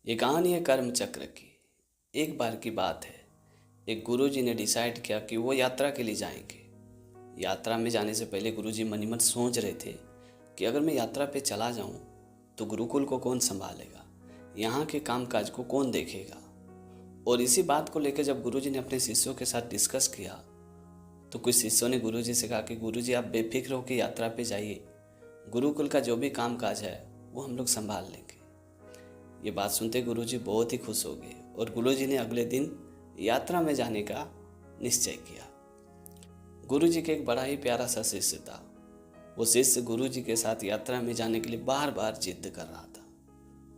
ये कहानी है कर्म चक्र की। एक बार की बात है, एक गुरुजी ने डिसाइड किया कि वो यात्रा के लिए जाएंगे। यात्रा में जाने से पहले गुरुजी मन ही मन सोच रहे थे कि अगर मैं यात्रा पे चला जाऊं तो गुरुकुल को कौन संभालेगा, यहाँ के कामकाज को कौन देखेगा। और इसी बात को लेकर जब गुरुजी ने अपने शिष्यों के साथ डिस्कस किया तो कुछ शिष्यों ने गुरुजी से कहा कि गुरुजी आप बेफिक्र होकर यात्रा पे जाइए, गुरुकुल का जो भी कामकाज है वो हम लोग संभाल लेंगे। ये बात सुनते गुरुजी बहुत ही खुश हो गए और गुरुजी ने अगले दिन यात्रा में जाने का निश्चय किया। गुरुजी के एक बड़ा ही प्यारा सा शिष्य था। वो शिष्य गुरुजी के साथ यात्रा में जाने के लिए बार बार जिद कर रहा था।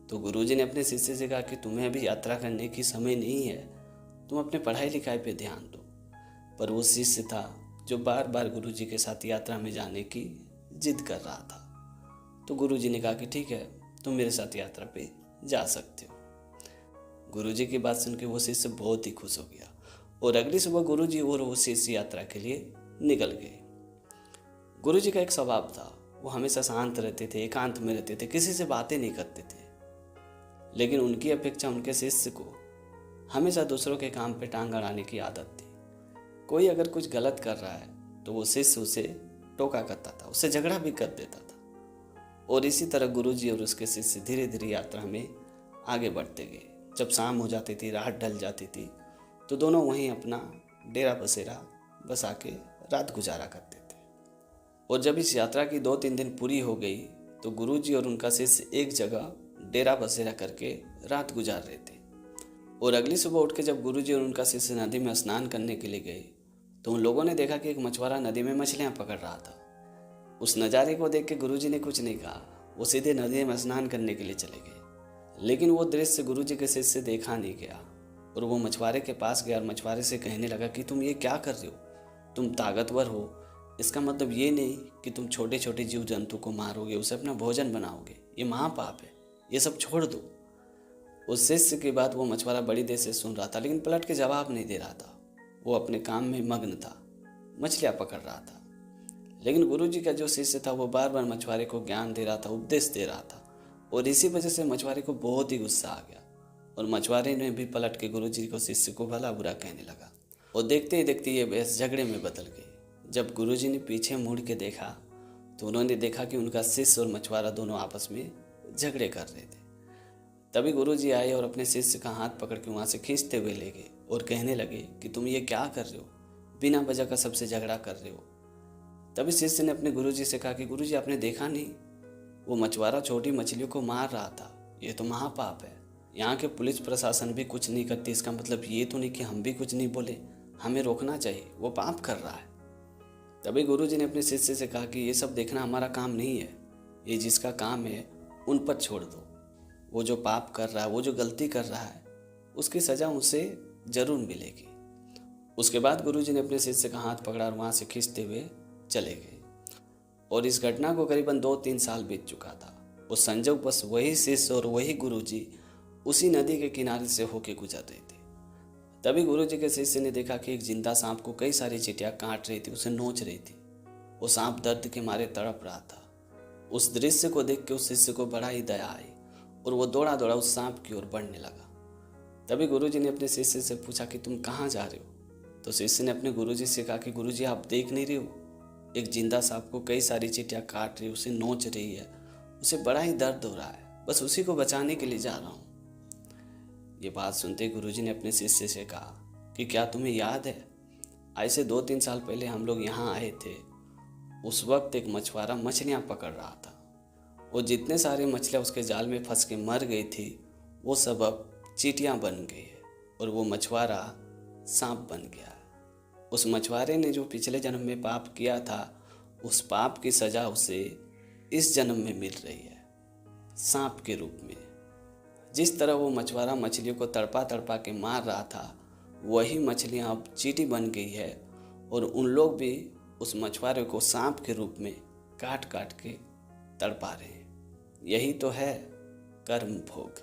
तो गुरुजी ने अपने शिष्य से कहा कि तुम्हें अभी यात्रा करने की समय नहीं है, तुम अपने पढ़ाई लिखाई पे ध्यान दो। पर वो शिष्य था जो बार बार गुरुजी के साथ यात्रा में जाने की जिद कर रहा था। तो गुरुजी ने कहा कि ठीक है, तुम मेरे साथ यात्रा पे जा सकते हो। गुरुजी की बात सुन के वो शिष्य बहुत ही खुश हो गया और अगली सुबह गुरुजी और वो शिष्य यात्रा के लिए निकल गए। गुरुजी का एक स्वभाव था, वो हमेशा शांत रहते थे, एकांत में रहते थे, किसी से बातें नहीं करते थे। लेकिन उनकी अपेक्षा उनके शिष्य को हमेशा दूसरों के काम पे टांग अड़ाने की आदत थी। कोई अगर कुछ गलत कर रहा है तो वो शिष्य उसे टोका करता था, उससे झगड़ा भी कर देता था। और इसी तरह गुरुजी और उसके शिष्य धीरे धीरे यात्रा में आगे बढ़ते गए। जब शाम हो जाती थी, रात ढल जाती थी, तो दोनों वहीं अपना डेरा बसेरा बसा के रात गुजारा करते थे। और जब इस यात्रा की 2-3 दिन पूरी हो गई तो गुरुजी और उनका शिष्य एक जगह डेरा बसेरा करके रात गुजार रहे थे। और अगली सुबह उठ के जब गुरुजी और उनका शिष्य नदी में स्नान करने के लिए गए तो उन लोगों ने देखा कि एक मछुआरा नदी में मछलियां पकड़ रहा था। उस नज़ारे को देख के गुरुजी ने कुछ नहीं कहा, वो सीधे नदी में स्नान करने के लिए चले गए। लेकिन वो दृश्य गुरुजी के शिष्य से देखा नहीं गया और वो मछुआरे के पास गया और मछुआरे से कहने लगा कि तुम ये क्या कर रहे हो, तुम ताकतवर हो, इसका मतलब ये नहीं कि तुम छोटे छोटे जीव जंतु को मारोगे, उसे अपना भोजन बनाओगे, ये महापाप है, ये सब छोड़ दो। उस शिष्य की बात वो मछुआरा बड़ी देर से सुन रहा था, लेकिन पलट के जवाब नहीं दे रहा था। वो अपने काम में मग्न था, मछलियाँ पकड़ रहा था। लेकिन गुरुजी का जो शिष्य था वो बार बार मछुआरे को ज्ञान दे रहा था, उपदेश दे रहा था। और इसी वजह से मछुआरे को बहुत ही गुस्सा आ गया और मछुआरे ने भी पलट के गुरुजी को शिष्य को भला बुरा कहने लगा। और देखते ही देखते ये बहस झगड़े में बदल गई। जब गुरुजी ने पीछे मुड़ के देखा तो उन्होंने देखा कि उनका शिष्य और मछुआरा दोनों आपस में झगड़े कर रहे थे। तभी गुरुजी आए और अपने शिष्य का हाथ पकड़ के वहाँ से खींचते हुए ले गए और कहने लगे कि तुम ये क्या कर रहे हो, बिना वजह का सबसे झगड़ा कर रहे हो। तभी शिष्य ने अपने गुरुजी से कहा कि गुरुजी आपने देखा नहीं, वो मछुआरा छोटी मछलियों को मार रहा था, ये तो महापाप है। यहाँ के पुलिस प्रशासन भी कुछ नहीं करती, इसका मतलब ये तो नहीं कि हम भी कुछ नहीं बोले, हमें रोकना चाहिए, वो पाप कर रहा है। तभी गुरुजी ने अपने शिष्य से कहा कि ये सब देखना हमारा काम नहीं है, ये जिसका काम है उन पर छोड़ दो। वो जो पाप कर रहा है, वो जो गलती कर रहा है, उसकी सज़ा उसे ज़रूर मिलेगी। उसके बाद गुरुजी ने अपने शिष्य का हाथ पकड़ा और वहाँ से खींचते हुए चले गए। और इस घटना को करीबन 2-3 साल बीत चुका था। उस संजोग बस वही शिष्य और वही गुरुजी उसी नदी के किनारे से होके गुजर रहे थे। तभी गुरुजी के शिष्य ने देखा कि एक जिंदा सांप को कई सारी चींटियां काट रही थी, उसे नोच रही थी। वो सांप दर्द के मारे तड़प रहा था। उस दृश्य को देख के उस शिष्य को बड़ा ही दया आई और वो दौड़ा दौड़ा उस सांप की ओर बढ़ने लगा। तभी गुरुजी ने अपने शिष्य से पूछा कि तुम कहाँ जा रहे हो। तो शिष्य ने अपने गुरुजी से कहा कि गुरुजी आप देख नहीं रहे हो, एक जिंदा सांप को कई सारी चींटियां काट रही, उसे नोच रही है, उसे बड़ा ही दर्द हो रहा है, बस उसी को बचाने के लिए जा रहा हूँ। ये बात सुनते गुरुजी ने अपने शिष्य से कहा कि क्या तुम्हें याद है, ऐसे 2-3 साल पहले हम लोग यहाँ आए थे। उस वक्त एक मछुआरा मछलियाँ पकड़ रहा था और जितने सारे मछलियाँ उसके जाल में फंस के मर गई थी वो सब अब चींटियाँ बन गई है और वो मछुआरा सांप बन गया है। उस मछुआरे ने जो पिछले जन्म में पाप किया था, उस पाप की सज़ा उसे इस जन्म में मिल रही है, सांप के रूप में। जिस तरह वो मछुआरा मछलियों को तड़पा तड़पा के मार रहा था, वही मछलियाँ अब चींटी बन गई है और उन लोग भी उस मछुआरे को सांप के रूप में काट काट के तड़पा रहे हैं। यही तो है कर्म भोग।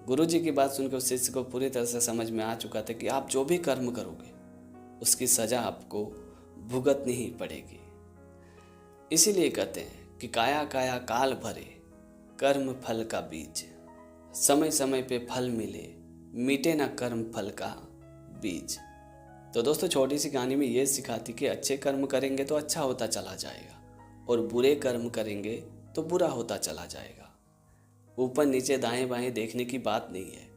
गुरुजी की बात सुनकर उस शिष्य को पूरी तरह से समझ में आ चुका था कि आप जो भी कर्म करोगे उसकी सजा आपको भुगतनी ही पड़ेगी। इसीलिए कहते हैं कि काया काया काल भरे, कर्म फल का बीज। समय समय पे फल मिले, मीटे ना कर्म फल का बीज। तो दोस्तों छोटी सी कहानी में ये सिखाती कि अच्छे कर्म करेंगे तो अच्छा होता चला जाएगा और बुरे कर्म करेंगे तो बुरा होता चला जाएगा। ऊपर नीचे दाएं बाएं देखने की बात नहीं है,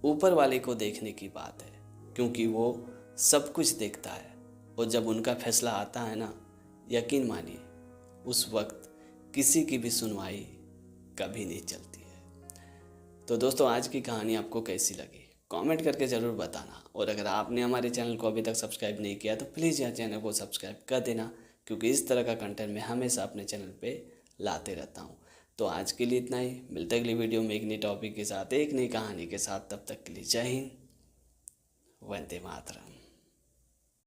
ऊपर वाले को देखने की बात है, क्योंकि वो सब कुछ देखता है। और जब उनका फैसला आता है ना, यकीन मानिए उस वक्त किसी की भी सुनवाई कभी नहीं चलती है। तो दोस्तों आज की कहानी आपको कैसी लगी कमेंट करके ज़रूर बताना। और अगर आपने हमारे चैनल को अभी तक सब्सक्राइब नहीं किया तो प्लीज़ यार चैनल को सब्सक्राइब कर देना, क्योंकि इस तरह का कंटेंट मैं हमेशा अपने चैनल पे लाते रहता हूँ। तो आज के लिए इतना ही, मिलते अगली वीडियो में एक नई टॉपिक के साथ, एक नई कहानी के साथ। तब तक के लिए जय हिंद, वंदे मातरम।